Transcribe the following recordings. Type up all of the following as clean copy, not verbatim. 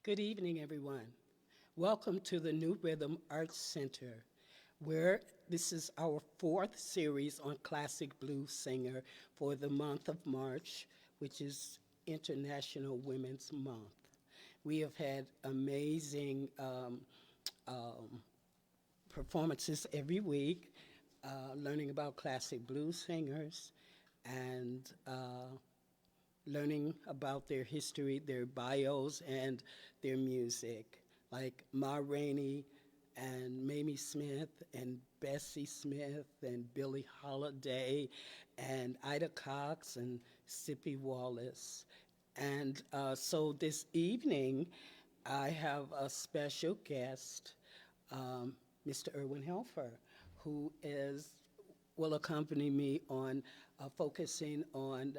Good evening, everyone. Welcome to the New Rhythm Arts Center, where this is our fourth series on classic blues singer for the month of March, which is International Women's Month. We have had amazing performances every week, learning about classic blues singers and learning about their history, their bios, and their music, like Ma Rainey and Mamie Smith and Bessie Smith and Billie Holiday and Ida Cox and Sippy Wallace. And so this evening, I have a special guest, Mr. Erwin Helfer, who will accompany me on focusing on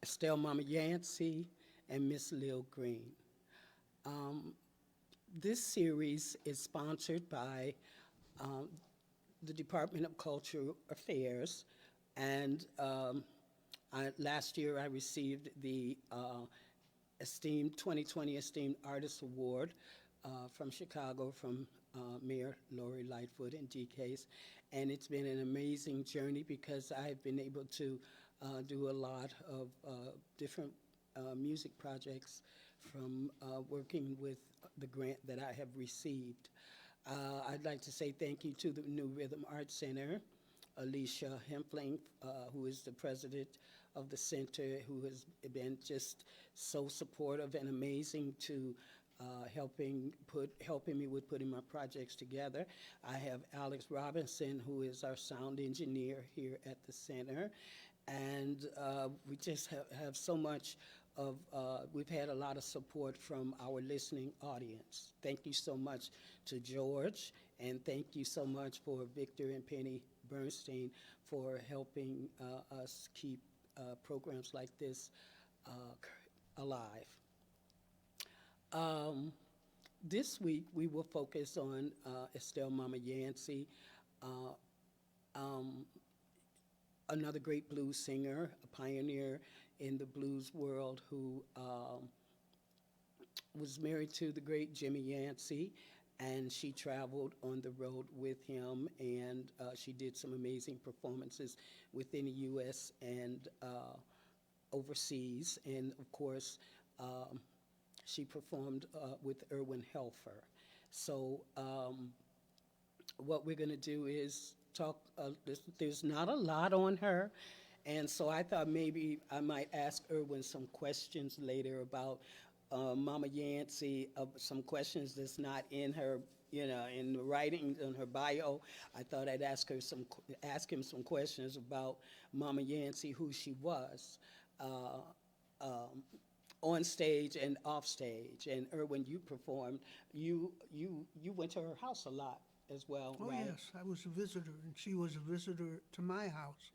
Estelle Mama Yancy and Miss Lil Green. Um, this series is sponsored by um, the Department of Cultural Affairs, and last year I received the esteemed 2020 Esteemed Artist Award from Chicago from Mayor Lori Lightfoot and DK's, and it's been an amazing journey because I've been able to do a lot of different music projects from working with the grant that I have received. I'd like to say thank you to the New Rhythm Arts Center, Alicia Hempling, who is the president of the center, who has been just so supportive and amazing to helping me with putting my projects together. I have Alex Robinson, who is our sound engineer here at the center, and we just have so much of, we've had a lot of support from our listening audience. Thank you so much to George, and thank you so much for Victor and Penny Bernstein for helping us keep programs like this alive. This week we will focus on Estelle Mama Yancy, another great blues singer, a pioneer in the blues world who was married to the great Jimmy Yancy, and she traveled on the road with him, and she did some amazing performances within the U.S. and overseas, and of course, she performed with Erwin Helfer. So what we're going to do is talk, there's not a lot on her, and so I thought maybe I might ask Erwin some questions later about Mama Yancy, some questions that's not in her, in the writing, in her bio. I thought I'd ask him some questions about Mama Yancy, who she was. On stage and off stage. And Erwin, you performed. You went to her house a lot as well, Oh, right? yes, I was a visitor, and she was a visitor to my house.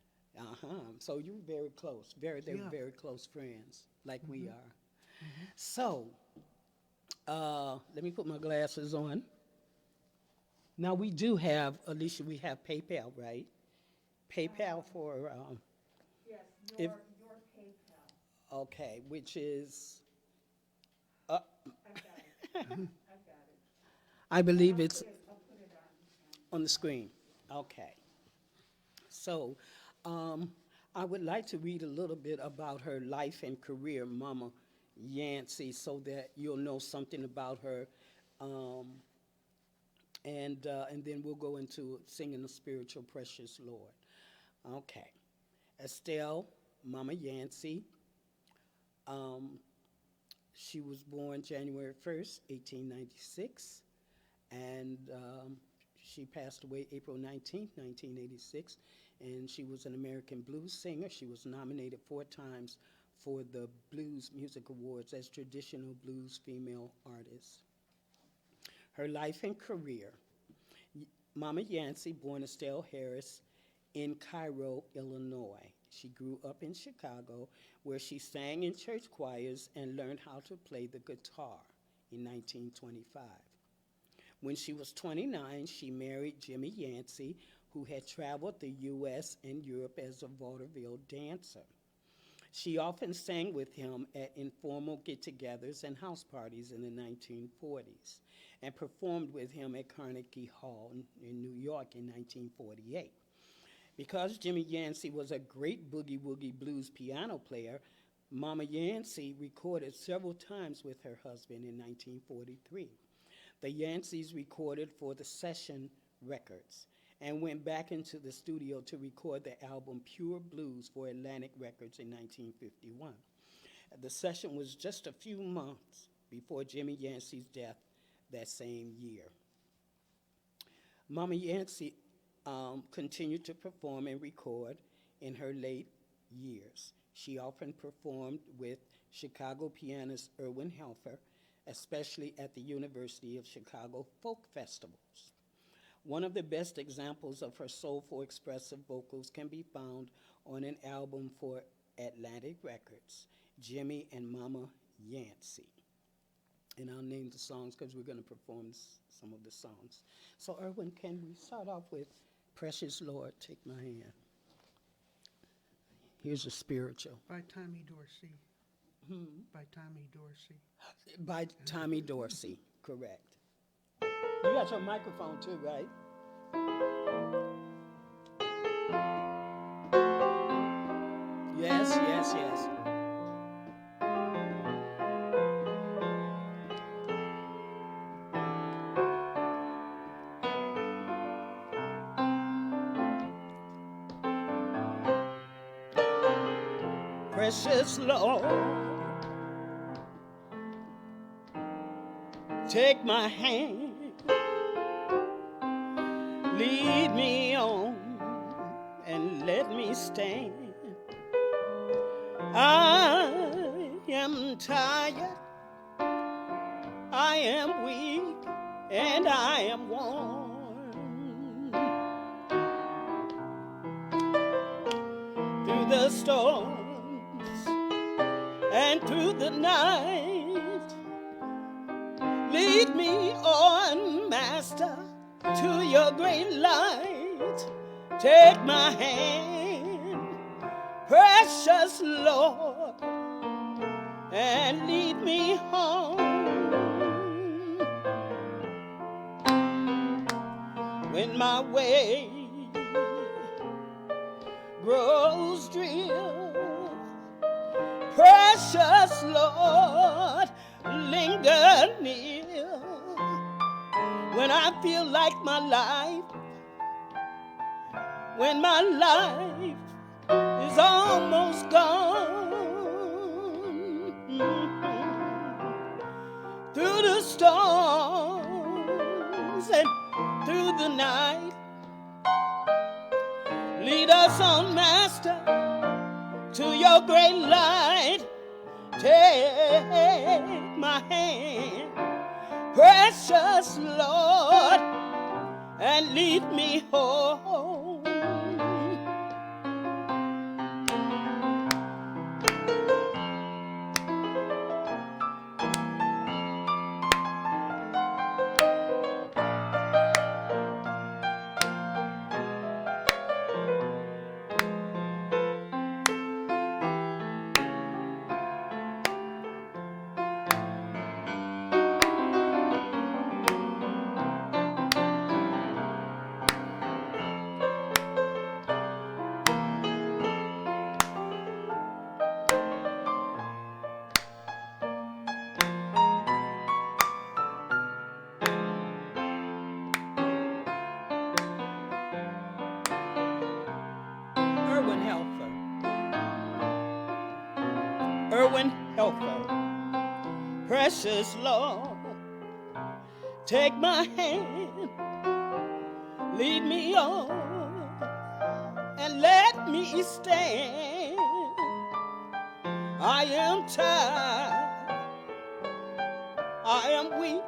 So you were very close. They were Yeah. very close friends, like we Hmm. are. Hmm. So let me put my glasses on. Now we do have, Alicia, we have PayPal, right? PayPal for Yes, if your PayPal. okay, which is uh, I've got it. I've got it. I And believe it's I'll put it on. on the screen. Okay. So, I would like to read a little bit about her life and career, Mama Yancy, so that you'll know something about her, um, and then we'll go into singing the spiritual precious Lord. Okay, Estelle, Mama Yancy. Um, she was born January 1st, 1896, and she passed away April 19th, 1986, and she was an American blues singer. She was nominated 4 times for the Blues Music Awards as Traditional Blues Female Artist. Her life and career. Mama Yancy, born Estelle Harris in Cairo, Illinois. She grew up in Chicago, where she sang in church choirs and learned how to play the guitar in 1925. When she was 29, she married Jimmy Yancy, who had traveled the U.S. and Europe as a vaudeville dancer. She often sang with him at informal get-togethers and house parties in the 1940s and performed with him at Carnegie Hall in New York in 1948. Because Jimmy Yancy was a great boogie-woogie blues piano player, Mama Yancy recorded several times with her husband in 1943. The Yancys recorded for the Session Records and went back into the studio to record the album Pure Blues for Atlantic Records in 1951. The session was just a few months before Jimmy Yancey's death that same year. Mama Yancy continued to perform and record in her late years. She often performed with Chicago pianist Erwin Helfer, especially at the University of Chicago folk festivals. One of the best examples of her soulful, expressive vocals can be found on an album for Atlantic Records, Jimmy and Mama Yancy. And I'll name the songs because we're going to perform some of the songs. So, Erwin, can we start off with Precious Lord, Take My Hand? Here's a spiritual. By Tommy Dorsey. By Tommy Dorsey. By Tommy Dorsey, correct. You got your microphone too, right? Yes, yes, yes. Precious Lord, take my hand, lead me on and let me stand. I am tired, I am weak, and I am worn. Through the storms and through the night, lead me on, Master, to your great light. Take my hand, precious Lord, and lead me home. When my way grows drear, precious Lord, linger near. When I feel like my life, when my life is almost gone, through the storms and through the night, lead us on, Master, to your great light. Take my hand, precious Lord, and lead me home. Erwin Helfer, precious Lord, take my hand, lead me on, and let me stand. I am tired, I am weak,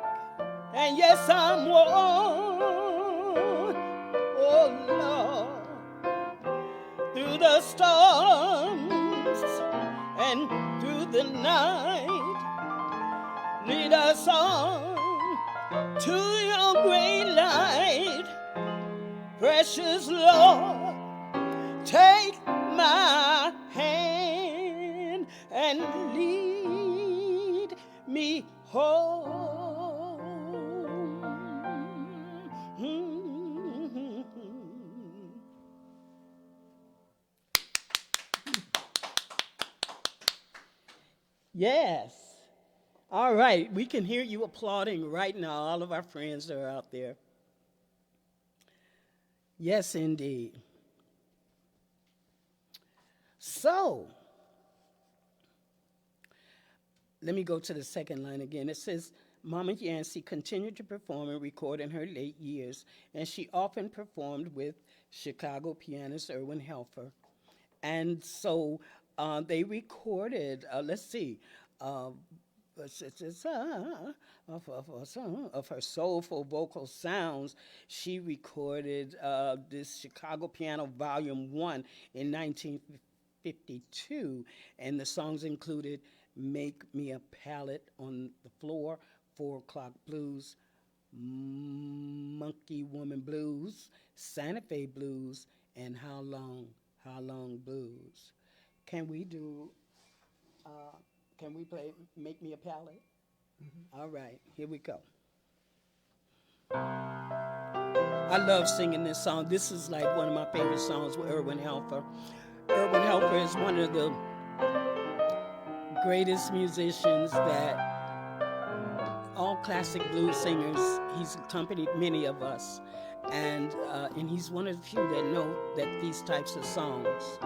and yes, I'm worn. Oh Lord, through the storms and through the night, lead us on to your great light. Precious Lord, take my hand. Yes. All right, we can hear you applauding right now. All of our friends that are out there. Yes, indeed. So, let me go to the second line again. It says, Mama Yancy continued to perform and record in her late years, and she often performed with Chicago pianist Erwin Helfer. And so they recorded, let's see, of her soulful vocal sounds. She recorded this Chicago Piano Volume 1 in 1952, and the songs included Make Me a Pallet on the Floor, 4 O'Clock Blues, Monkey Woman Blues, Santa Fe Blues, and How Long Blues. Can we play Make Me a Pallet? Mm-hmm. All right, here we go. I love singing this song. This is like one of my favorite songs with Erwin Helfer. Erwin Helfer is one of the greatest musicians that all classic blues singers, he's accompanied many of us. And he's one of the few that know that these types of songs.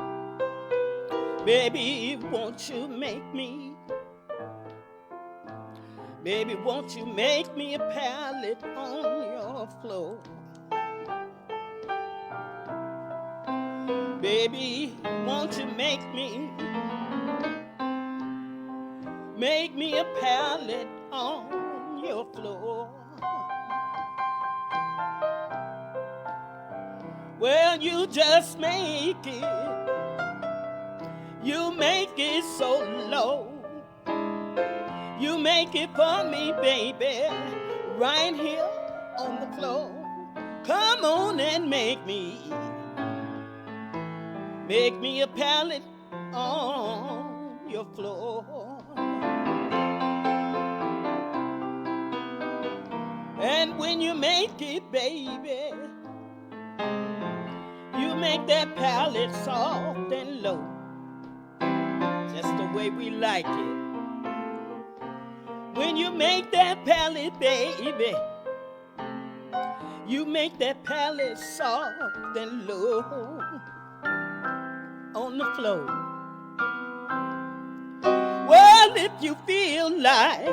Baby, won't you make me? Baby, won't you make me a pallet on your floor? Baby, won't you make me a pallet on your floor? Well, you just make it. You make it so low. You make it for me, baby, right here on the floor. Come on and make me a pallet on your floor. And when you make it, baby, you make that pallet soft and low, just the way we like it. When you make that pallet, baby, you make that pallet soft and low on the floor. Well, if you feel like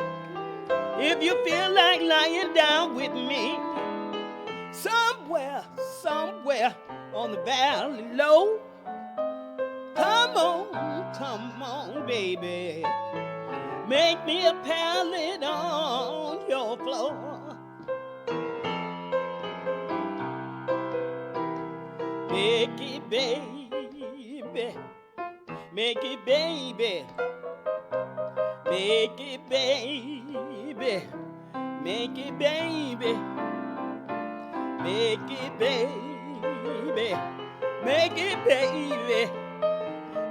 lying down with me somewhere on the valley low, come on, baby, make me a pallet on your floor. Make it, baby, make it, baby, make it, baby, make it, baby, make it, baby, make it, baby,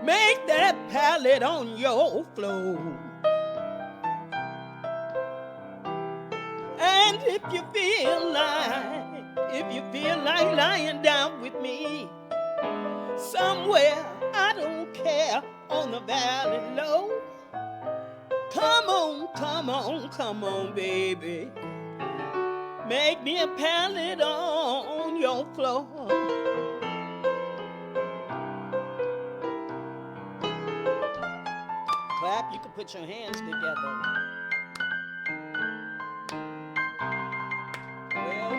make that pallet on your floor. And if you feel like lying down with me somewhere, I don't care, on the valley low, come on, baby, make me a pallet on your floor. Clap, you can put your hands together. Well.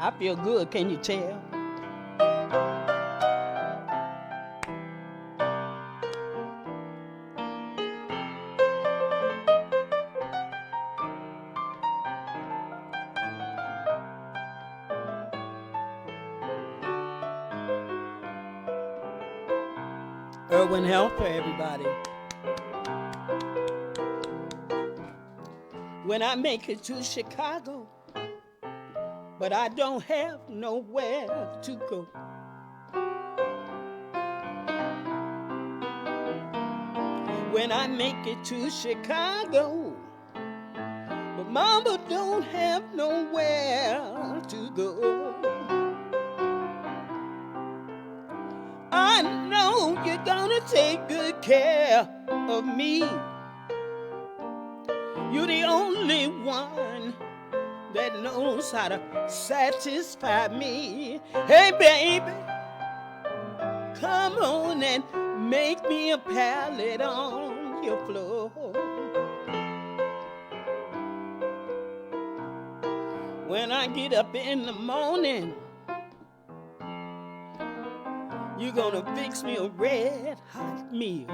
I feel good, can you tell? Erwin Helfer, everybody. When I make it to Chicago, but I don't have nowhere to go. When I make it to Chicago, but mama don't have nowhere to go. I know you're gonna take good care of me. You're the only one that knows how to satisfy me. Hey, baby, come on and make me a pallet on your floor. When I get up in the morning, you're gonna fix me a red hot meal.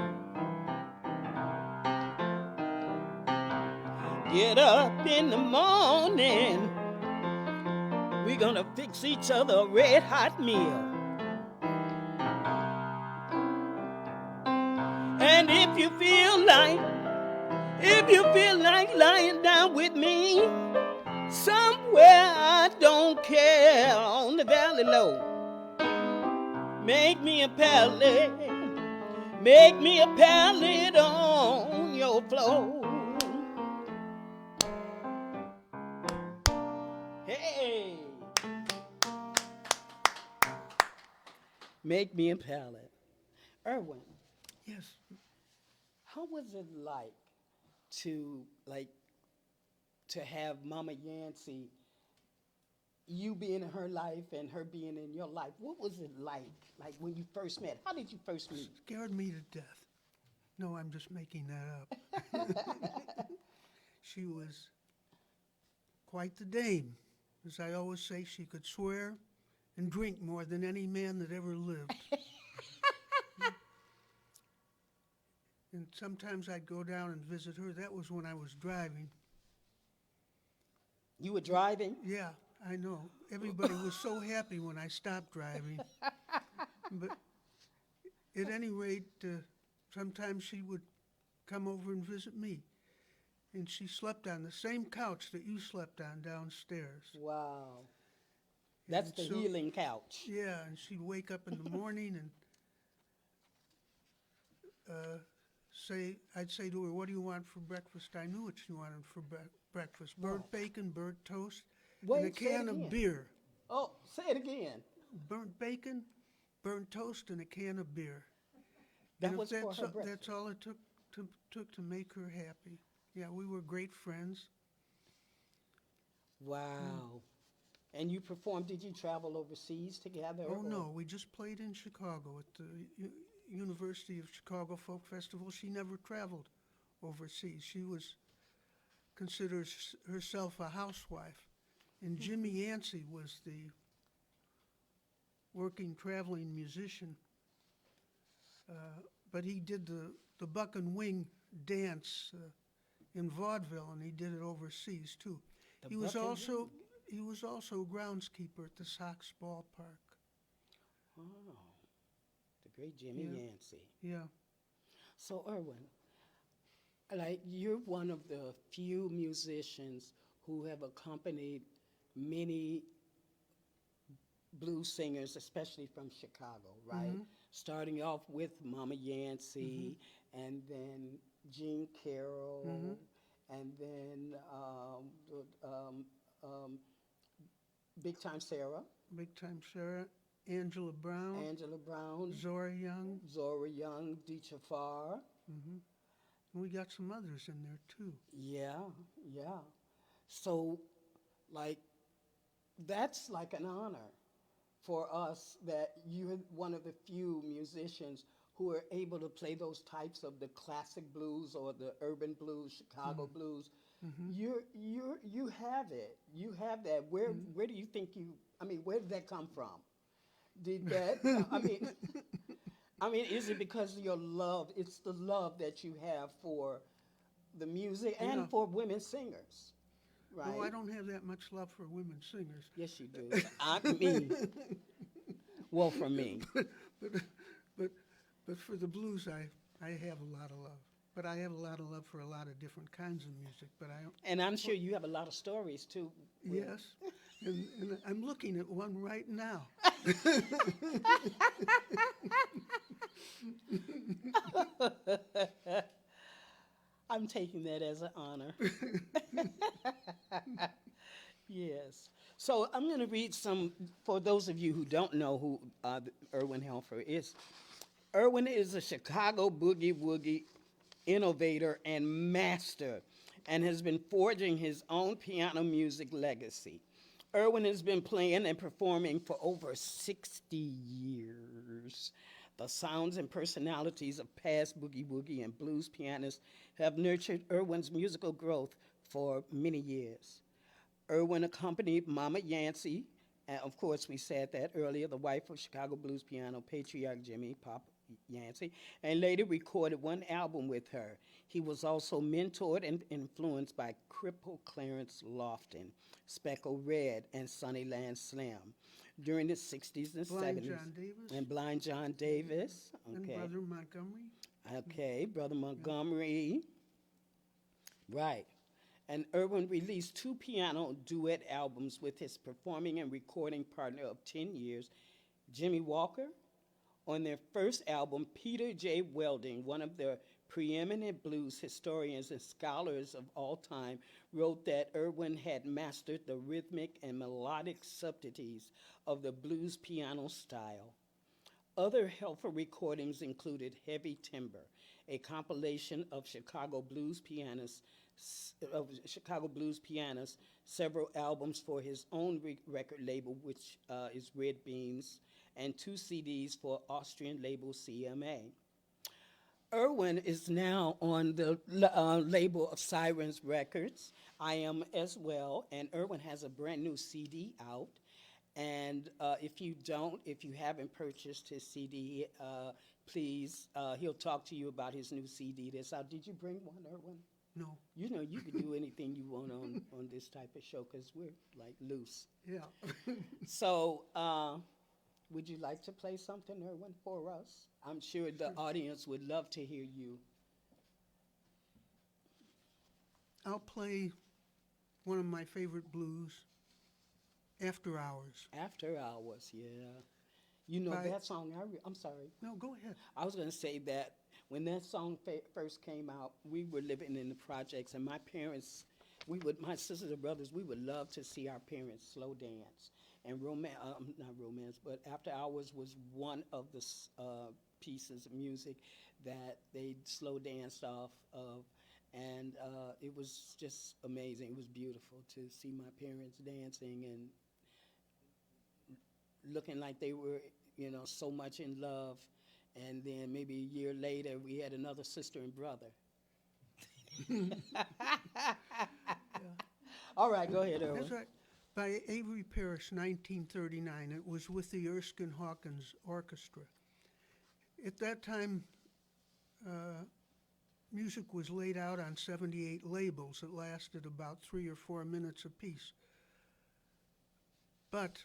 Get up in the morning, we're gonna fix each other a red hot meal. And if you feel like lying down with me, somewhere I don't care on the valley low, make me a pallet on your floor. Hey, make me a pallet. Erwin, Yes. how was it to have Mama Yancy, you being in her life and her being in your life? What was it like when you first met? How did you first meet? Scared me to death. No, I'm just making that up. She was quite the dame. As I always say, she could swear and drink more than any man that ever lived. And sometimes I'd go down and visit her. That was when I was driving. You were driving? Yeah, I know. Everybody was so happy when I stopped driving. But at any rate, sometimes she would come over and visit me. And she slept on the same couch that you slept on downstairs. Wow. That's And the healing couch. Yeah, and she'd wake up in the morning and I'd say to her, "What do you want for breakfast?" I knew what she wanted for breakfast. Burnt bacon, burnt toast, and a Wait, say it can of again. beer. Oh, say it again. Burnt bacon, burnt toast, and a can of beer. That And was if for her breakfast. that's all it took to make her happy. Yeah, we were great friends. Wow. And you performed, did you travel overseas together? Oh, or- no, we just played in Chicago at the University of Chicago Folk Festival. She never traveled overseas. She considers herself a housewife. And Jimmy Yancy was the working, traveling musician. But he did the buck and wing dance in vaudeville, and he did it overseas, too. The He was buck and also groundskeeper at the Sox ballpark. Oh, the great Jimmy Yeah. Yancy. Yeah. So, Erwin, you're one of the few musicians who have accompanied many blues singers, especially from Chicago, right? Mhm. Starting off with Mama Yancy, and then Jean Carroll, and then Big Time Sarah, Big Time Sarah, Angela Brown, Angela Brown, Zora Young. Zora Young, Deetra Farr. And we got some others in there, too. Yeah, yeah. So, that's like an honor for us that you're one of the few musicians who are able to play those types of the classic blues or the urban blues, Chicago blues. You have it. You have that. Where do you think where did that come from? Did that? Is it because of your love? It's the love that you have for the music and Yeah. for women singers, right? No, I don't have that much love for women singers. Yes, you do. Me. Well, for me. But for the blues, I have a lot of love. But I have a lot of love for a lot of different kinds of music. But I don't. And I'm sure you have a lot of stories, too. Yes, and I'm looking at one right now. I'm taking that as an honor. Yes. So I'm going to read some, for those of you who don't know who Erwin Helfer is. Erwin is a Chicago boogie woogie innovator and master and has been forging his own piano music legacy. Erwin has been playing and performing for over 60 years. The sounds and personalities of past boogie woogie and blues pianists have nurtured Erwin's musical growth for many years. Erwin accompanied Mama Yancy, and of course we said that earlier, the wife of Chicago blues piano patriarch Jimmy Pop Yancy, and later recorded one album with her. He was also mentored and influenced by cripple Clarence Lofton, Speckle Red, and Sunnyland Slim during the 60s and Blind 70s. John Davis. And Blind John Davis. And Okay. Brother Montgomery. Okay, Brother Montgomery. Right. And Erwin released 2 piano duet albums with his performing and recording partner of 10 years, Jimmy Walker. On their first album, Peter J. Welding, one of the preeminent blues historians and scholars of all time, wrote that Erwin had mastered the rhythmic and melodic subtleties of the blues piano style. Other Helfer recordings included Heavy Timber, a compilation of Chicago blues pianists, several albums for his own record label, which is Red Beans, and 2 CDs for Austrian label CMA. Erwin is now on the label of Sirens Records. I am as well, and Erwin has a brand new CD out. And if you haven't purchased his CD, please, he'll talk to you about his new CD that's out. Did you bring one, Erwin? No. You know, you can do anything you want on this type of show because we're like loose. Yeah. So, would you like to play something, Erwin, for us? I'm sure the audience would love to hear you. I'll play one of my favorite blues, After Hours. After Hours, yeah. You know By- that song, I'm sorry. No, go ahead. I was going to say that when that song first came out, we were living in the projects, and my parents, my sisters and brothers, we would love to see our parents slow dance. And not romance, but After Hours was one of the pieces of music that they slow danced off of. And it was just amazing. It was beautiful to see my parents dancing and looking like they were, so much in love. And then maybe a year later, we had another sister and brother. All right, go ahead, Erwin. That's right. By Avery Parrish, 1939. It was with the Erskine Hawkins Orchestra. At that time, music was laid out on 78 labels that lasted about 3 or 4 minutes apiece. But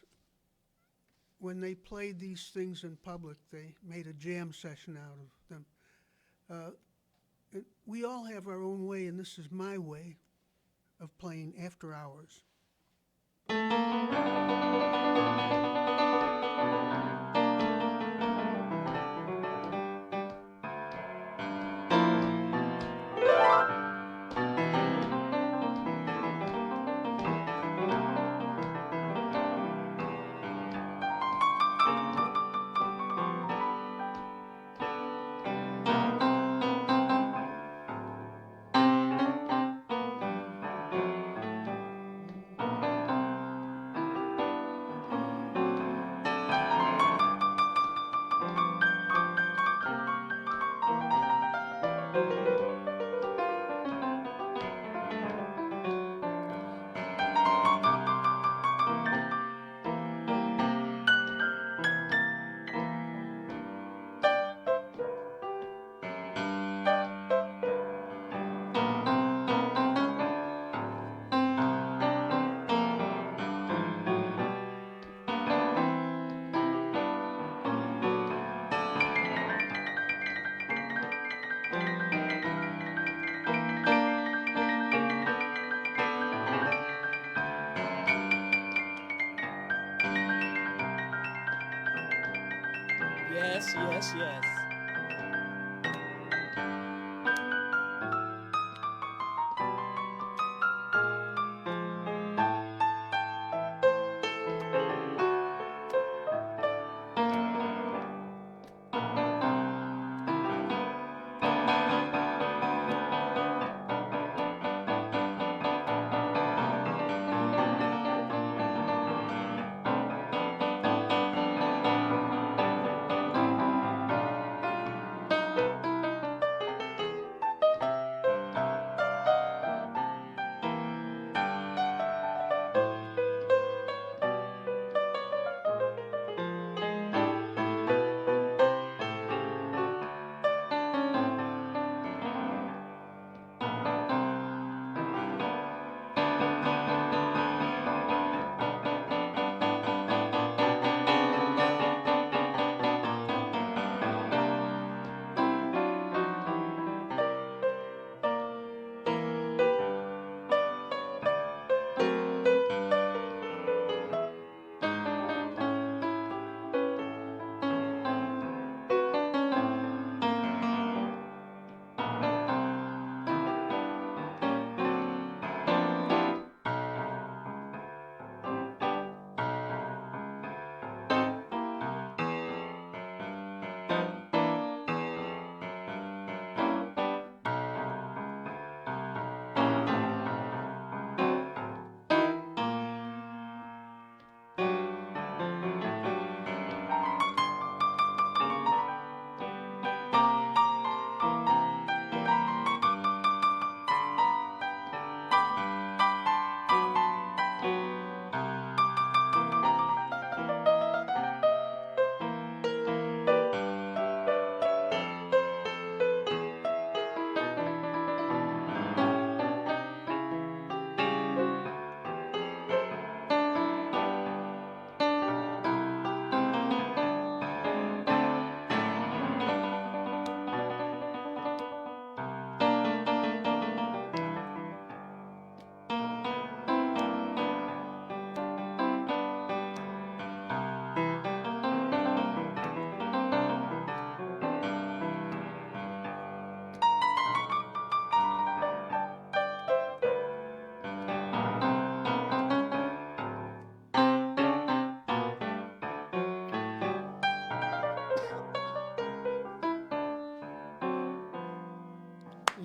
when they played these things in public, they made a jam session out of them. We all have our own way, and this is my way of playing After Hours. Yes, yes, yes.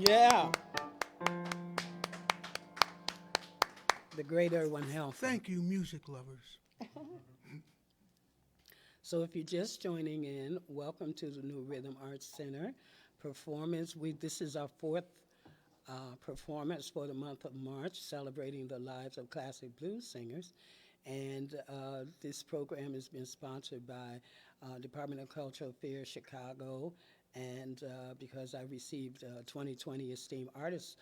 Yeah. The great Erwin Helfer. Thank you, music lovers. So if you're just joining in, welcome to the New Rhythm Arts Center performance. This is our fourth performance for the month of March, celebrating the lives of classic blues singers. And this program has been sponsored by Department of Cultural Affairs, Chicago, and because I received 2020 Esteemed Artist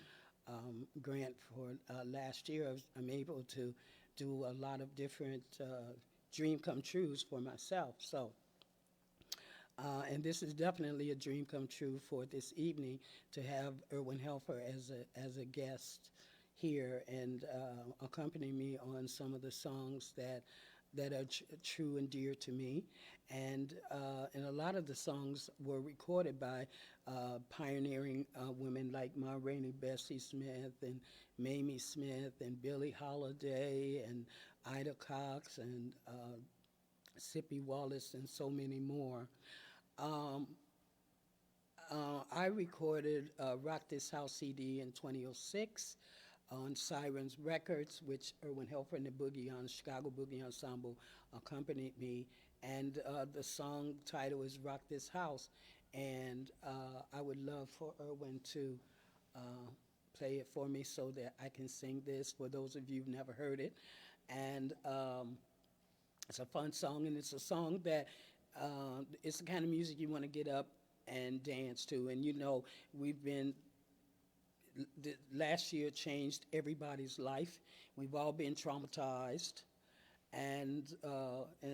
grant for last year, I'm able to do a lot of different dream come trues for myself. So, and this is definitely a dream come true for this evening to have Erwin Helfer as a guest here and accompany me on some of the songs that are true and dear to me. And a lot of the songs were recorded by pioneering women like Ma Rainey, Bessie Smith, and Mamie Smith, and Billie Holiday, and Ida Cox, and Sippy Wallace, and so many more. I recorded Rock This House CD in 2006 on Sirens Records, which Erwin Helfer and the Chicago Boogie Ensemble accompanied me. And the song title is Rock This House. And I would love for Erwin to play it for me so that I can sing this for those of you who've never heard it. And it's a fun song, and it's a song that it's the kind of music you want to get up and dance to. And you know, last year changed everybody's life. We've all been traumatized. And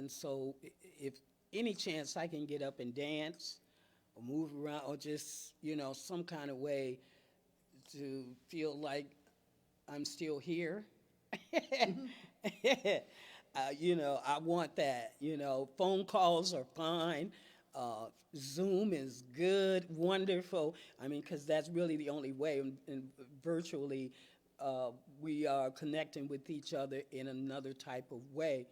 so if any chance I can get up and dance or move around or just, you know, some kind of way to feel like I'm still here, you know, I want that. You know, phone calls are fine. Zoom is good, wonderful. I mean, because that's really the only way. And virtually, we are connecting with each other in another type of way.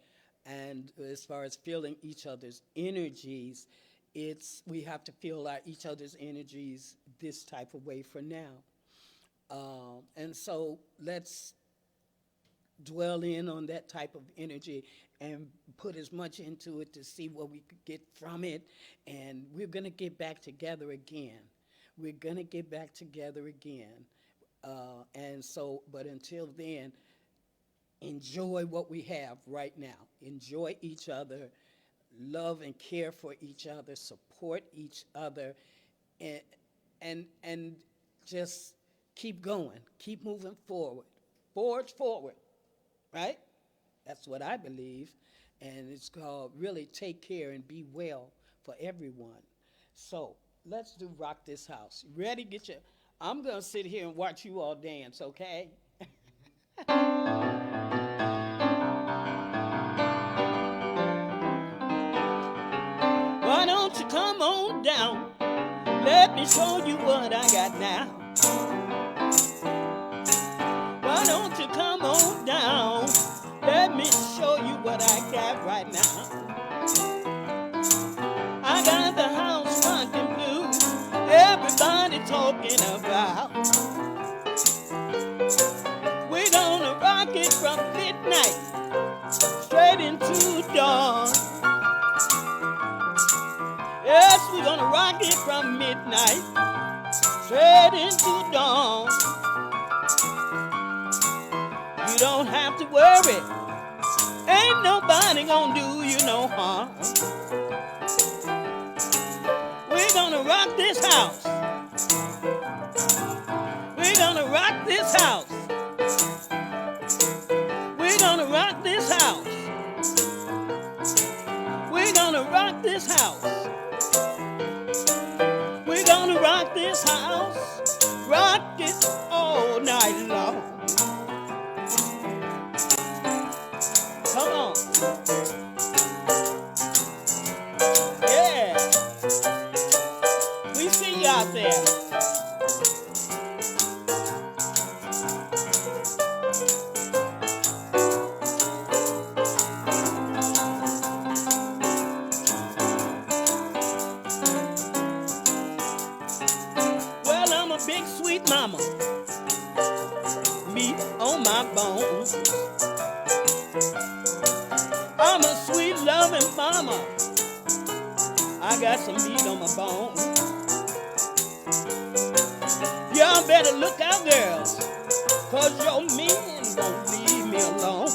And as far as feeling each other's energies, we have to feel each other's energies this type of way for now. And so let's dwell in on that type of energy and put as much into it to see what we could get from it. And we're going to get back together again. We're going to get back together again. And so, but until then, enjoy what we have right now. Enjoy each other, love and care for each other, support each other, and just keep going, keep moving forward. Forward, right? That's what I believe. And it's called really take care and be well for everyone. So let's do Rock This House. Ready? I'm going to sit here and watch you all dance, okay? Why don't you come on down? Let me show you what I got now. Why don't you come on down? Let me show you what I got right now. I got the house rockin' blues, everybody talking about. We're gonna rock it from midnight straight into dawn. Yes, we're gonna rock it from midnight straight into dawn. You don't have to worry, ain't nobody gonna do you no harm. We're gonna rock this house. We're gonna rock this house. We're gonna rock this house. We're gonna rock this house. We're gonna rock this house. Rock it all night long. Come on. Yeah. We see you out there. I got some meat on my bone. Y'all better look out, girls, 'cause your men won't leave me alone.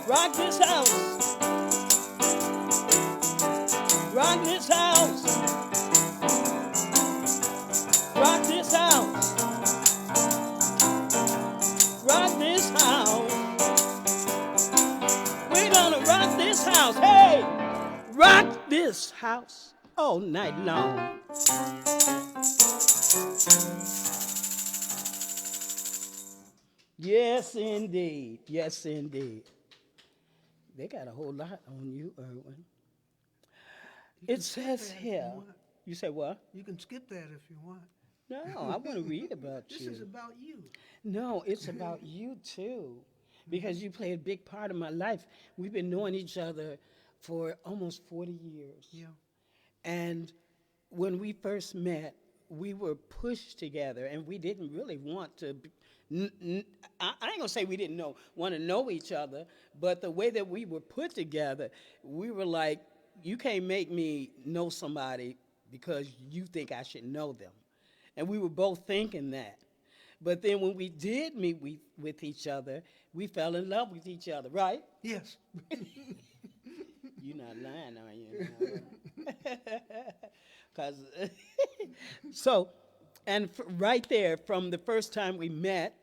Rock this house. Rock this house. Rock this house. Rock this house. We're gonna rock this house. Hey! Rock this house all night long. Yes, indeed. Yes, indeed. They got a whole lot on you, Erwin. You can It skip says that if here. you want. You say what? You can skip that if you want. No, I want to read about This you. is about you. No, it's about you too, because you play a big part of my life. We've been knowing each other for almost 40 years. Yeah. And when we first met, we were pushed together, and we didn't really want to. I ain't gonna say we didn't want to know each other, but the way that we were put together, we were like, you can't make me know somebody because you think I should know them, and we were both thinking that. But then when we did meet with each other, we fell in love with each other, right? Yes. You're not lying, are you? Because so, and right there, from the first time we met,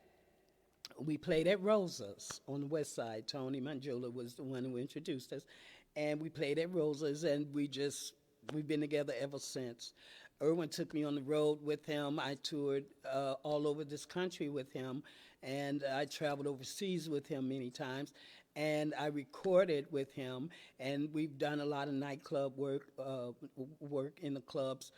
we played at Rosa's on the west side. Tony Manjola was the one who introduced us, and we played at Rosa's, and we've been together ever since. Erwin took me on the road with him. I toured all over this country with him, and I traveled overseas with him many times, and I recorded with him, and we've done a lot of nightclub work in the clubs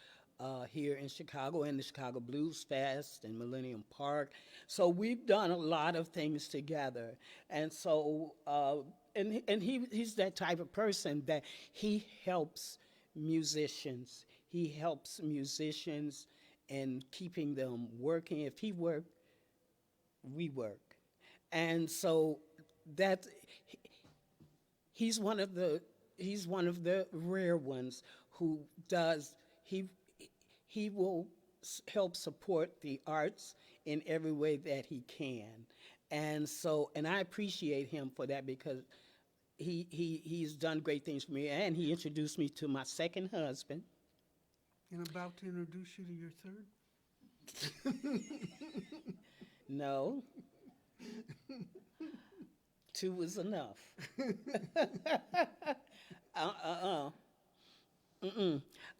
here in Chicago, and the Chicago Blues Fest and Millennium Park. So we've done a lot of things together, and so he's that type of person that he helps musicians. He helps musicians in keeping them working. If he worked, we work, and so that he's one of the rare ones who does he will help support the arts in every way that he can, and I appreciate him for that, because he's done great things for me, and he introduced me to my second husband. And about to introduce you to your third? No. 2 was enough.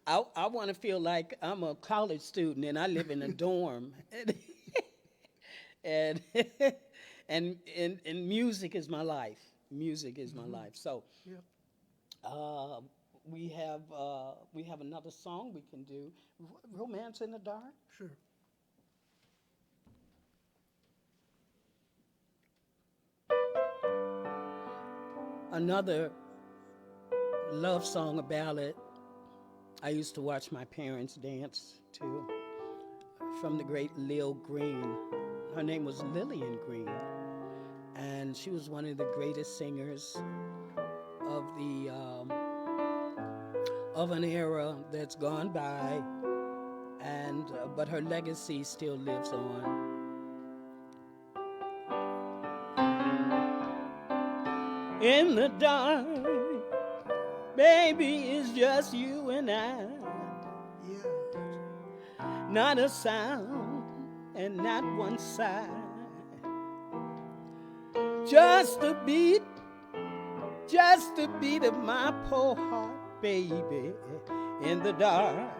I want to feel like I'm a college student and I live in a dorm. and music is my life. Music is my life. So Yep. we have another song we can do. Romance in the Dark. Sure. Another love song, a ballad I used to watch my parents dance to, from the great Lil Green. Her name was Lillian Green, and she was one of the greatest singers of of an era that's gone by, and but her legacy still lives on. In the dark, baby, it's just you and I. Yeah. Not a sound and not one sigh. Just the beat of my poor heart, baby, in the dark.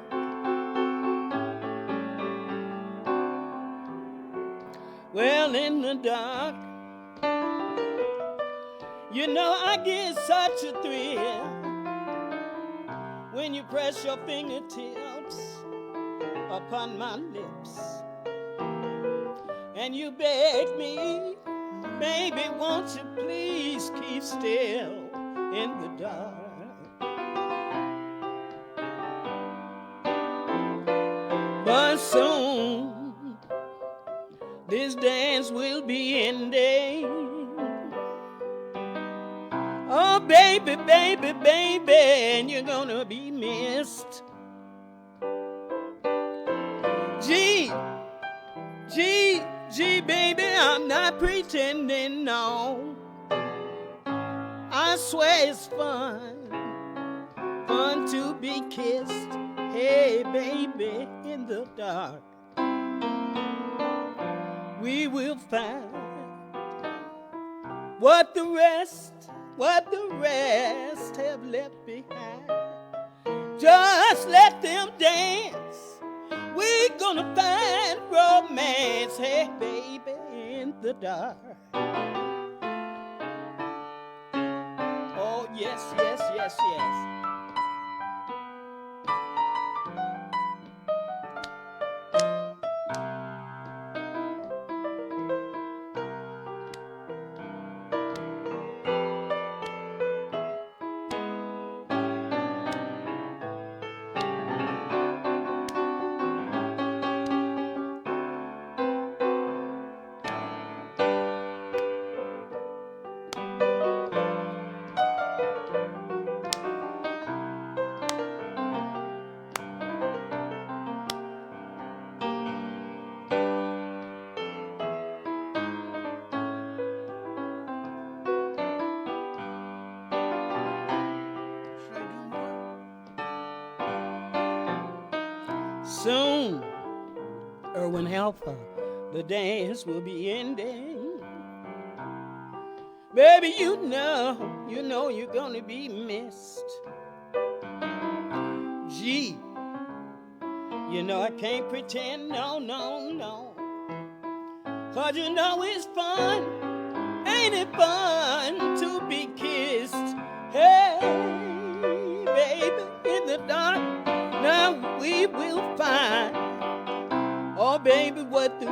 Well, in the dark, you know I get such a thrill when you press your fingertips upon my lips, and you beg me, baby, won't you please keep still in the dark. But soon this dance will be ending. Oh, baby, baby, baby, baby, and you're gonna be missed. G, baby, I'm not pretending, no. I swear it's fun to be kissed. Hey, baby, in the dark, we will find what the rest have left behind. Just let them dance. We're gonna find romance, hey, baby, in the dark. Oh, yes, yes, yes, yes. Should I do more? Soon, Erwin Helfer, the dance will be ending. Baby, you know you're gonna be missed. G, you know I can't pretend, no, no, no. 'Cause you know it's fun, ain't it fun to be kissed? Hey, baby, in the dark, now we will find. Oh, baby, what the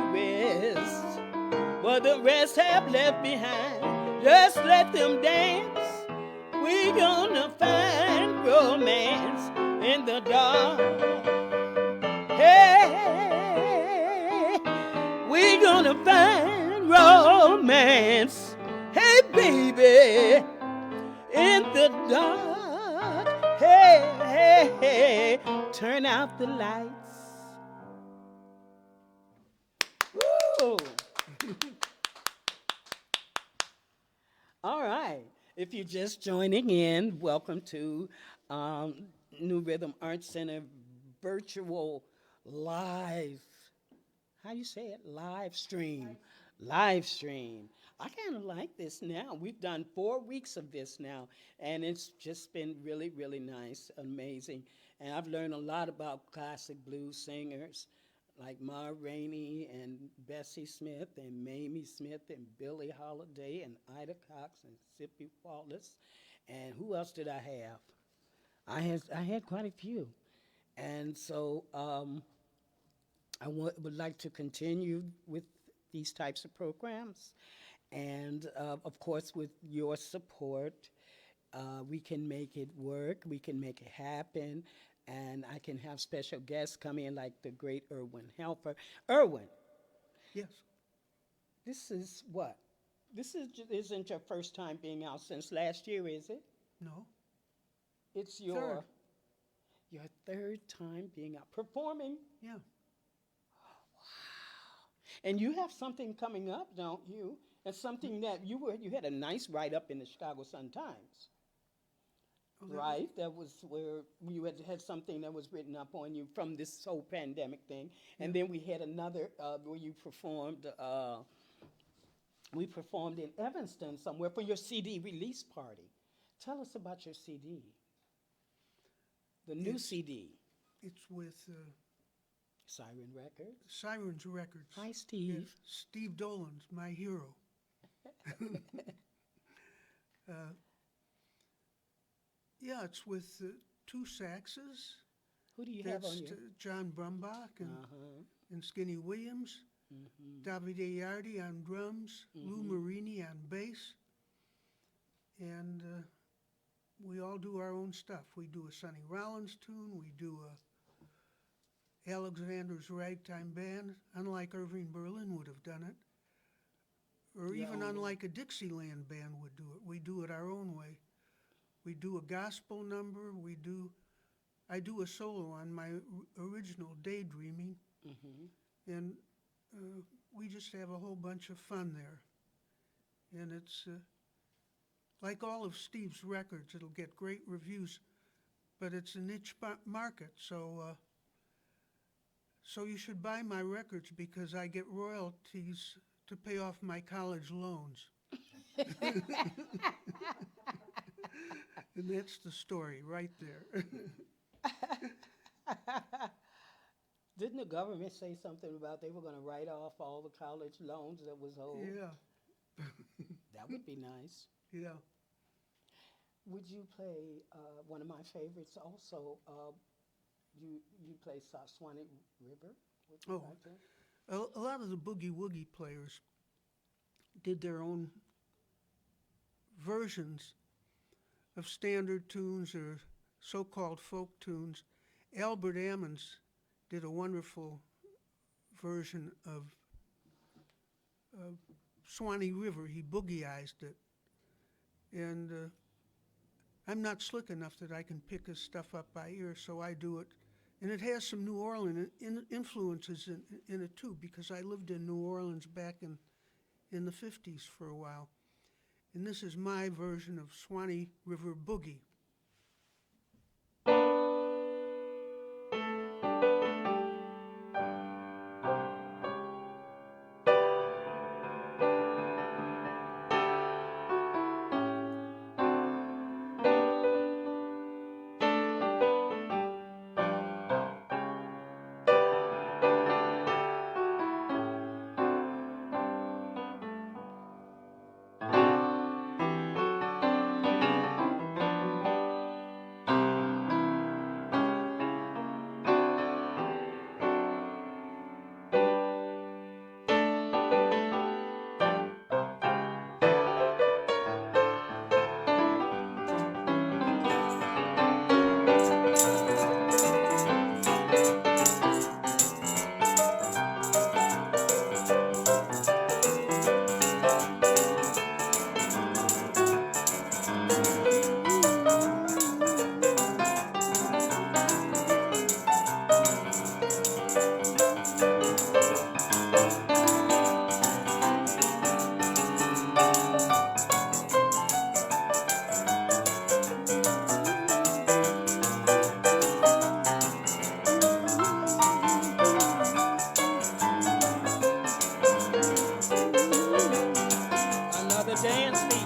rest have left behind. Just let them dance. We gonna find romance in the dark. Hey, we gonna find romance. Hey, baby, in the dark. Hey, hey, hey, turn out the lights. Woo! All right. If you're just joining in, welcome to New Rhythm Arts Center virtual live. How you say it? Live stream. Live stream. I kind of like this now. We've done 4 weeks of this now, and it's just been really, really nice, amazing. And I've learned a lot about classic blues singers like Ma Rainey and Bessie Smith and Mamie Smith and Billie Holiday and Ida Cox and Sippy Wallace. And who else did I have? I had quite a few. And so would like to continue with these types of programs. And of course, with your support, we can make it work, we can make it happen, and I can have special guests come in like the great Erwin Helfer. Erwin, Yes. this is what? Isn't your first time being out since last year, is it? No. It's Third. your third time being out performing, Yeah. and you have something coming up, don't you? And something that you had a nice write-up in the Chicago Sun-Times. Oh, that Right, that was where you had something that was written up on you from this whole pandemic thing, and then we had another where you performed. We performed in Evanston somewhere for your CD release party. Tell us about your CD, the new It's- CD, It's with Siren Records. Sirens Records. Hi, Yeah, Steve. Steve Dolan's my hero. Yeah, it's with 2 saxes. Who do you have on That's your? John Brumbach Uh-huh. and Skinny Williams. Davide Yardi on drums. Lou Marini on bass. And we all do our own stuff. We do a Sonny Rollins tune. We do a Alexander's Ragtime Band, unlike Irving Berlin would have done it. Or even Yeah. unlike a Dixieland band would do it. We do it our own way. We do a gospel number. I do a solo on my original Daydreaming, and we just have a whole bunch of fun there. And it's like all of Steve's records, it'll get great reviews, but it's a niche market, so you should buy my records because I get royalties to pay off my college loans. And that's the story right there. Didn't the government say something about they were going to write off all the college loans that was owed? Yeah, That would be nice. yeah. Would you play one of my favorites also? You play Swanee River? Would you Oh. like to? A lot of the boogie woogie players did their own versions of standard tunes or so-called folk tunes. Albert Ammons did a wonderful version of Swanee River. He boogieized it. And I'm not slick enough that I can pick his stuff up by ear, so I do it. And it has some New Orleans influences in it too, because I lived in New Orleans back in the 50s for a while. And this is my version of Swanee River Boogie. Another dance piece.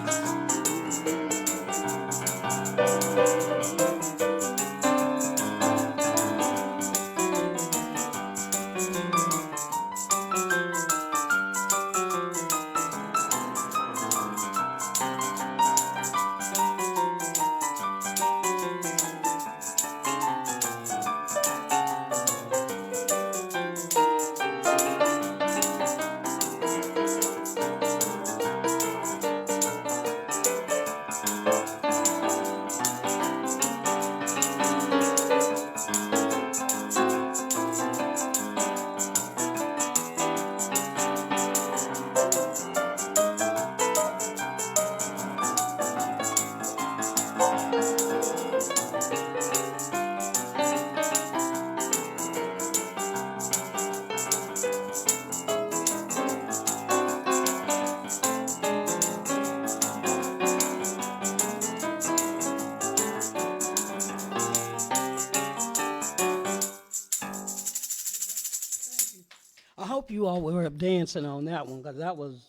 I hope you all were up dancing on that one, because that was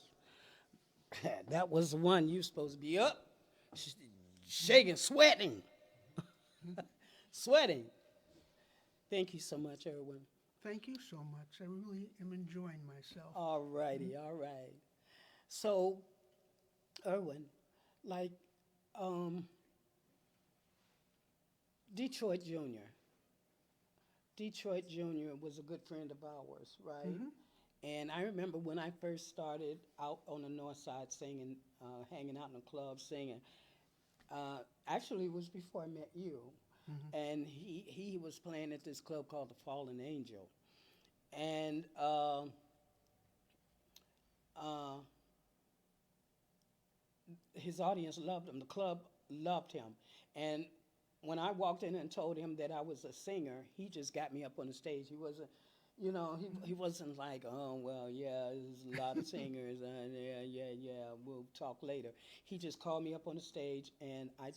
that was the one you supposed to be up, shaking, sweating, sweating. Thank you so much, Erwin. Thank you so much. I really am enjoying myself. All righty, all right. So, Erwin, like Detroit Junior. Detroit Junior was a good friend of ours, right? And I remember when I first started out on the north side singing, hanging out in the club singing. Actually, it was before I met you. And he was playing at this club called the Fallen Angel. And his audience loved him. The club loved him. And when I walked in and told him that I was a singer, he just got me up on the stage. He wasn't, he wasn't like, oh, well, yeah, there's a lot of singers, yeah, we'll talk later. He just called me up on the stage, and I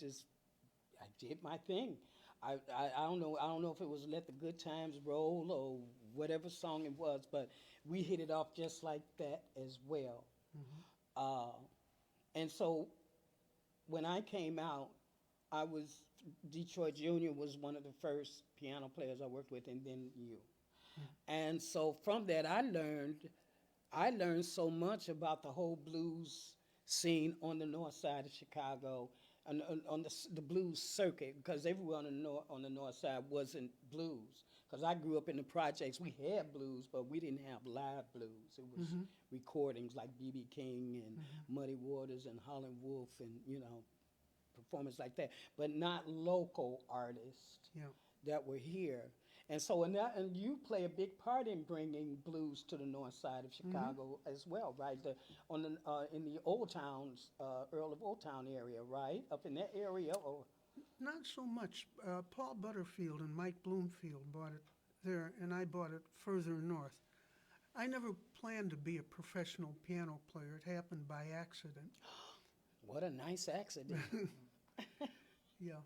did my thing. I don't know if it was Let the Good Times Roll or whatever song it was, but we hit it off just like that as well. Uh, and so when I came out, I was Detroit Junior was one of the first piano players I worked with, and then you. And so from that, I learned so much about the whole blues scene on the north side of Chicago, on the blues circuit, because everywhere on the north side wasn't blues. Because I grew up in the projects, we had blues, but we didn't have live blues. It was recordings like B.B. King and Muddy Waters and Howlin' Wolf and performance like that, but not local artists Yeah. that were here. And so, and you play a big part in bringing blues to the north side of Chicago as well, right? In the Old Towns, Earl of Old Town area, right? Up in that area, or Not so much. Paul Butterfield and Mike Bloomfield bought it there, and I bought it further north. I never planned to be a professional piano player. It happened by accident. what a nice accident. Yeah.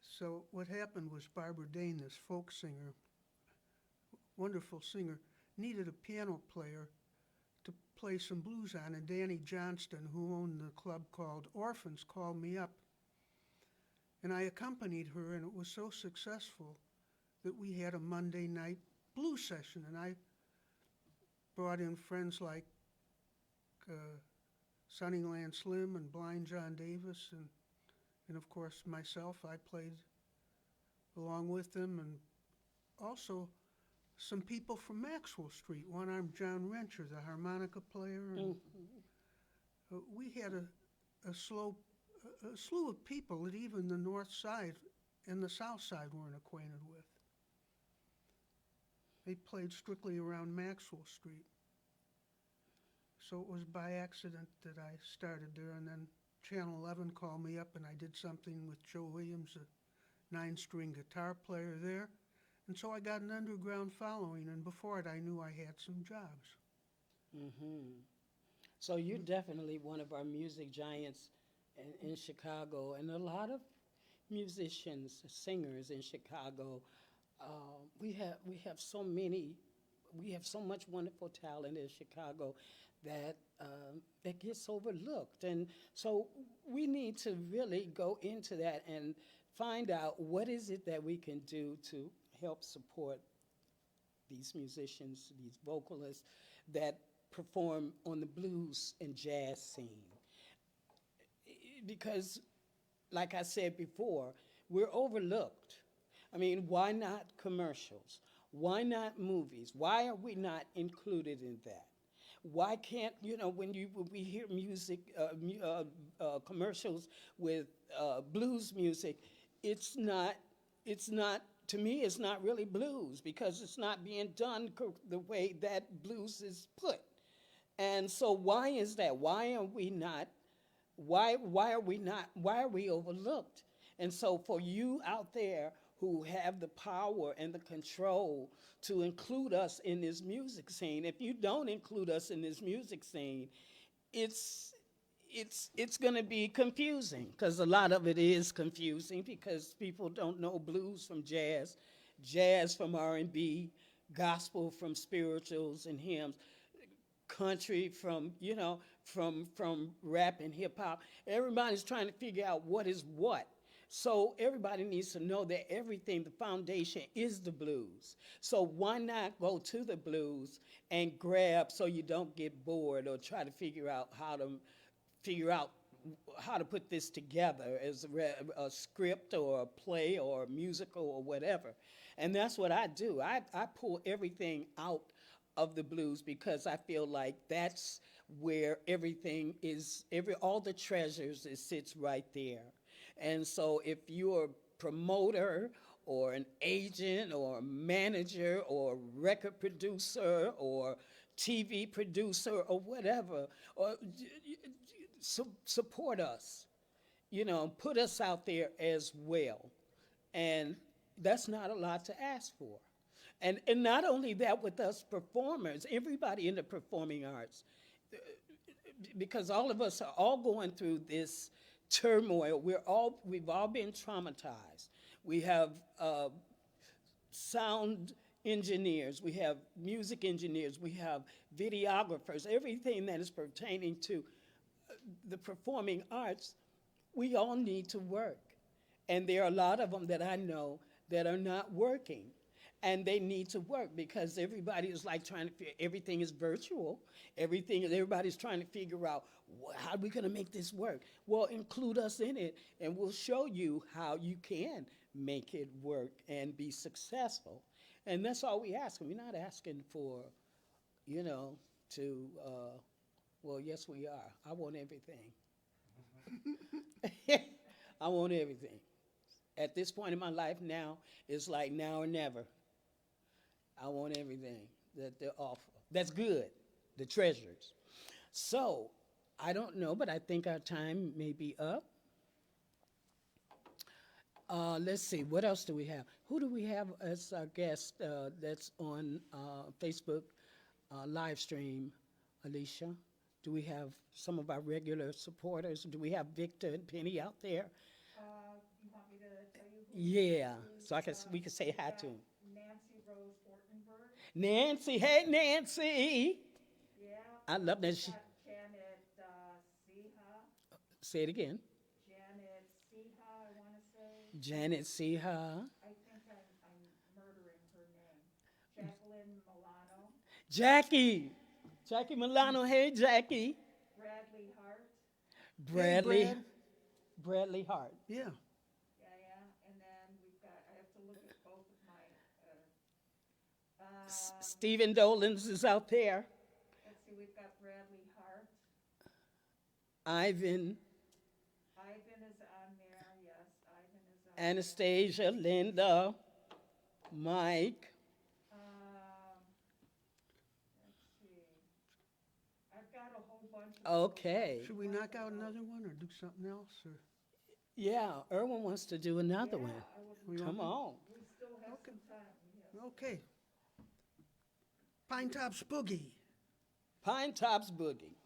So what happened was Barbara Dane, this folk singer, wonderful singer, needed a piano player to play some blues on, and Danny Johnston, who owned the club called Orphans, called me up. And I accompanied her, and it was so successful that we had a Monday night blues session, and I brought in friends like Sunnyland Slim and Blind John Davis, and of course myself. I played along with them, and also some people from Maxwell Street, one-armed John Rencher, the harmonica player, and we had a slew of people that even the north side and the south side weren't acquainted with. They played strictly around Maxwell Street. So it was by accident that I started there, and then Channel 11 called me up, and I did something with Joe Williams, a 9-string guitar player there. And so I got an underground following, and before it, I knew I had some jobs. So you're definitely one of our music giants in Chicago, and a lot of musicians, singers in Chicago. We have so many. We have so much wonderful talent in Chicago that gets overlooked, and so we need to really go into that and find out what is it that we can do to help support these musicians, these vocalists that perform on the blues and jazz scene. Because, like I said before, we're overlooked. I mean, why not commercials? Why not movies? Why are we not included in that? Why can't, when we hear music, commercials with blues music, it's not, to me, it's not really blues because it's not being done the way that blues is put. And so why is that? Why are we overlooked? And so for you out there who have the power and the control to include us in this music scene, if you don't include us in this music scene, it's going to be confusing, because a lot of it is confusing because people don't know blues from jazz, jazz from R&B, gospel from spirituals and hymns, country from rap and hip hop. Everybody's trying to figure out what is what. So everybody needs to know that everything, the foundation is the blues. So why not go to the blues and grab, so you don't get bored or try to figure out how to put this together as a script or a play or a musical or whatever. And that's what I do. I pull everything out of the blues because I feel like that's where everything is, all the treasures, it sits right there. And so if you're a promoter or an agent or a manager or record producer or TV producer or whatever, or support us put us out there as well. And that's not a lot to ask for. And not only that, with us performers, everybody in the performing arts, because all of us are all going through this turmoil. We've all been traumatized. We have sound engineers, we have music engineers, we have videographers, everything that is pertaining to the performing arts. We all need to work. And there are a lot of them that I know that are not working. And they need to work because everybody is like trying to figure, everything is virtual. Everybody's trying to figure out, how are we going to make this work? Well, include us in it, and we'll show you how you can make it work and be successful. And that's all we ask. We're not asking for, well, yes, we are. I want everything. I want everything. At this point in my life now, it's like now or never. I want everything that they offer. That's good, the treasures. So, I don't know, but I think our time may be up. Let's see, what else do we have? Who do we have as our guest that's on Facebook live stream, Alicia? Do we have some of our regular supporters? Do we have Victor and Penny out there? You want me to tell you who? Yeah, who's, so we can say hi to him. Nancy Rose Ortenberg. Nancy, hey Nancy. Yeah. I love that. We've got Janet Siha. Say it again. Janet Siha, I want to say. Janet Siha. I think I'm murdering her name. Jacqueline Milano. Jackie Milano, hey Jackie. Bradley Hart. Bradley Hart. Yeah. Yeah. And then I have to look at both of my, Stephen Dolans is out there. let's see, we've got Bradley Hart. Ivan, Ivan is on there, yes, Ivan is on there. Anastasia, Linda, Mike. Let's see. I've got a whole bunch of. Okay. Should we knock out another one or do something else? Or Yeah, Erwin wants to do another one. we Come want- on. We still have some time, yes. Okay. Pine Tops Boogie. Pine Tops Boogie.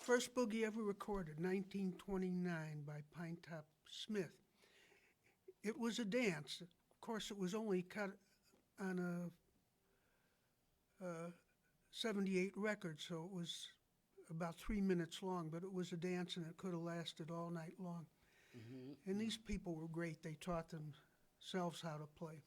First boogie ever recorded, 1929, by Pine Top Smith. It was a dance. Of course, it was only cut on a 78 record, so it was about 3 minutes long, but it was a dance and it could have lasted all night long. And these people were great. They taught themselves how to play.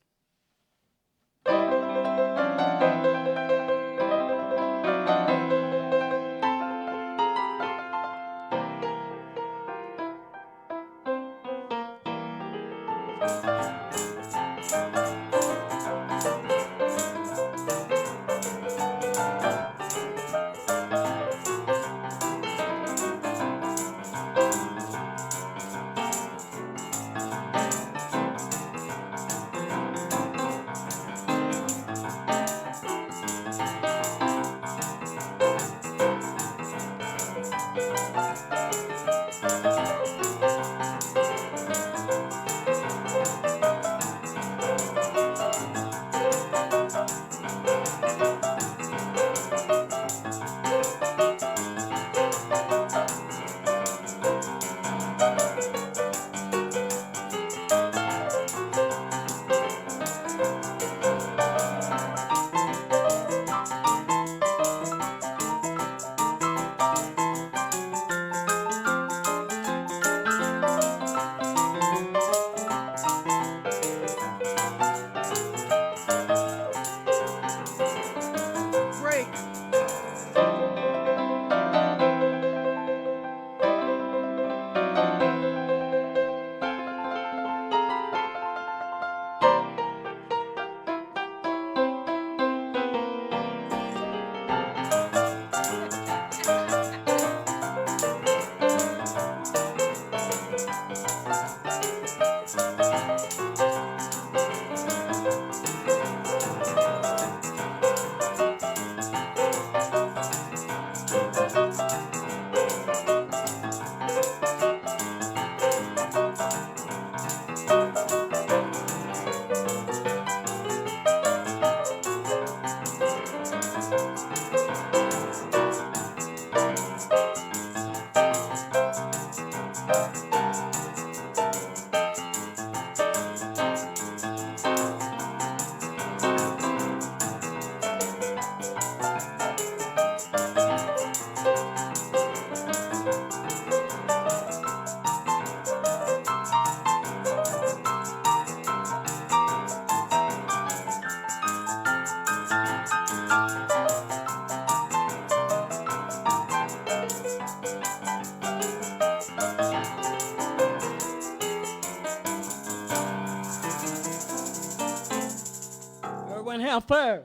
Erwin Helfer.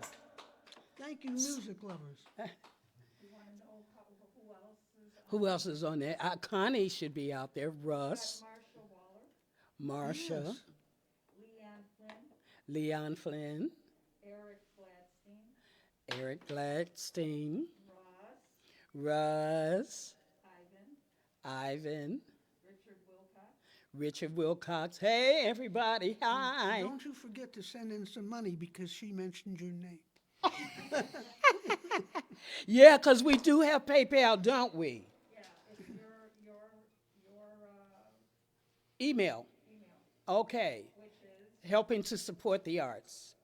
Thank you, music lovers. You want to know who else is on? Who else is on there? Connie should be out there. We got Russ, Marsha Waller, Marsha, Yes. Leanne Flynn, Leon Flynn, Eric Gladstein, Eric Gladstein, Ross, Russ, Ivan, Richard Wilcox. Richard Wilcox. Hey, everybody. Hi. Don't you forget to send in some money because she mentioned your name. Yeah, because we do have PayPal, don't we? Yeah, it's your Email. email, Okay. which is, Helping to support the arts.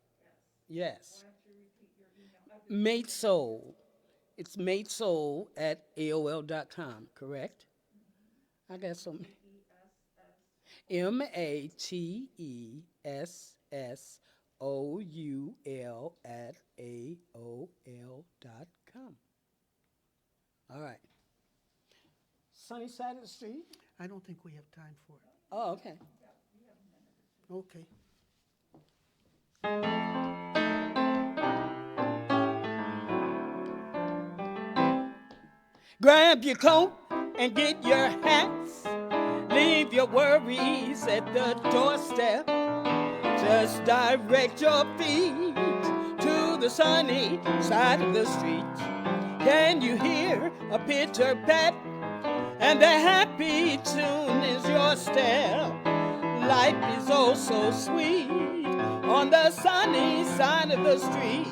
Yes. why don't you repeat your email? Mate Soul. It's matesoul@aol.com, correct? I got some. MATESSOUL@AOL.com. All right. Sunny side of the street? I don't think we have time for it. Oh, okay. Okay. Grab your coat and get your hats. Leave your worries at the doorstep. Just direct your feet to the sunny side of the street. Can you hear a pitter pat? And the happy tune is your step. Life is oh so sweet on the sunny side of the street.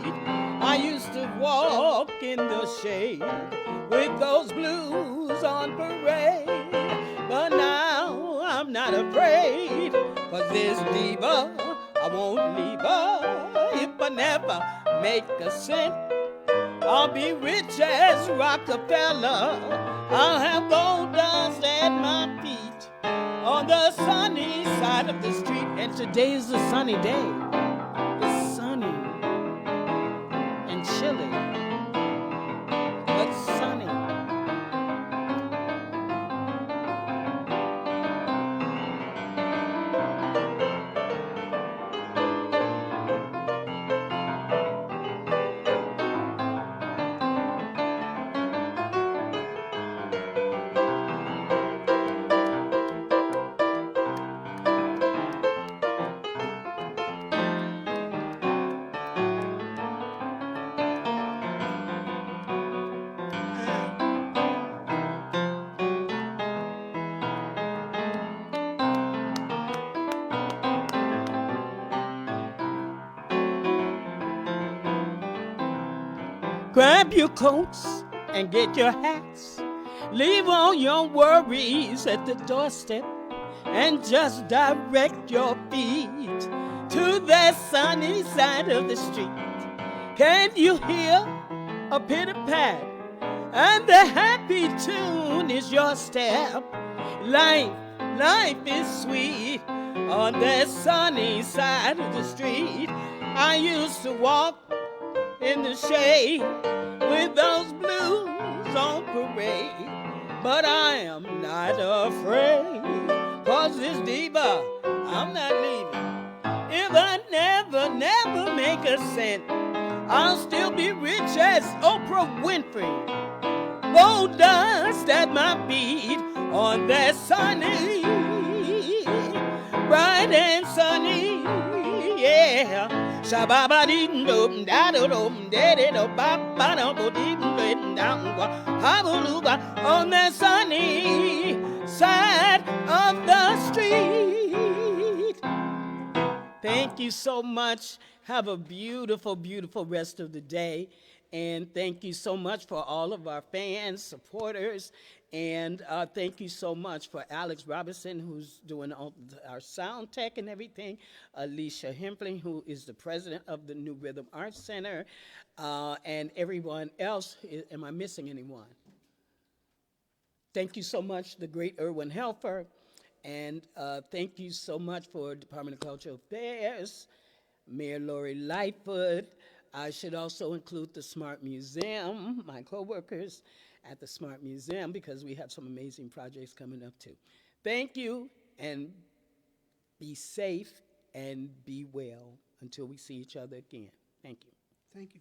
I used to walk in the shade with those blues on parade, but now I'm not afraid, 'cause this diva, I won't leave her. If I never make a cent, I'll be rich as Rockefeller. I'll have gold dust at my feet on the sunny side of the street. And today is a sunny day. It's sunny and chilly, but sunny. Grab your coats and get your hats. Leave all your worries at the doorstep and just direct your feet to that sunny side of the street. Can you hear a pitter-pat? And the happy tune is your step. Life is sweet on that sunny side of the street. I used to walk in the shade with those blues on parade, but I am not afraid, 'cause this diva, I'm not leaving. If I never make a cent, I'll still be rich as Oprah Winfrey. Gold dust at my feet on that sunny, bright and sunny, yeah. Shabba-ba-dee-dum, da-do-dum, da-da-do-ba-ba-do-bo-dee-dum, ha-bo-loo-ba, on that sunny side of the street. Thank you so much. Have a beautiful, beautiful rest of the day. And thank you so much for all of our fans, supporters, and thank you so much for Alex Robinson, who's doing all our sound tech and everything, Alicia Hempling, who is the president of the New Rhythm Arts Center, and everyone else. Am I missing anyone? Thank you so much, the great Erwin Helfer, and thank you so much for Department of Cultural Affairs, Mayor Lori Lightfoot. I should also include the Smart Museum, my coworkers at the Smart Museum, because we have some amazing projects coming up too. Thank you, and be safe and be well until we see each other again. Thank you. Thank you.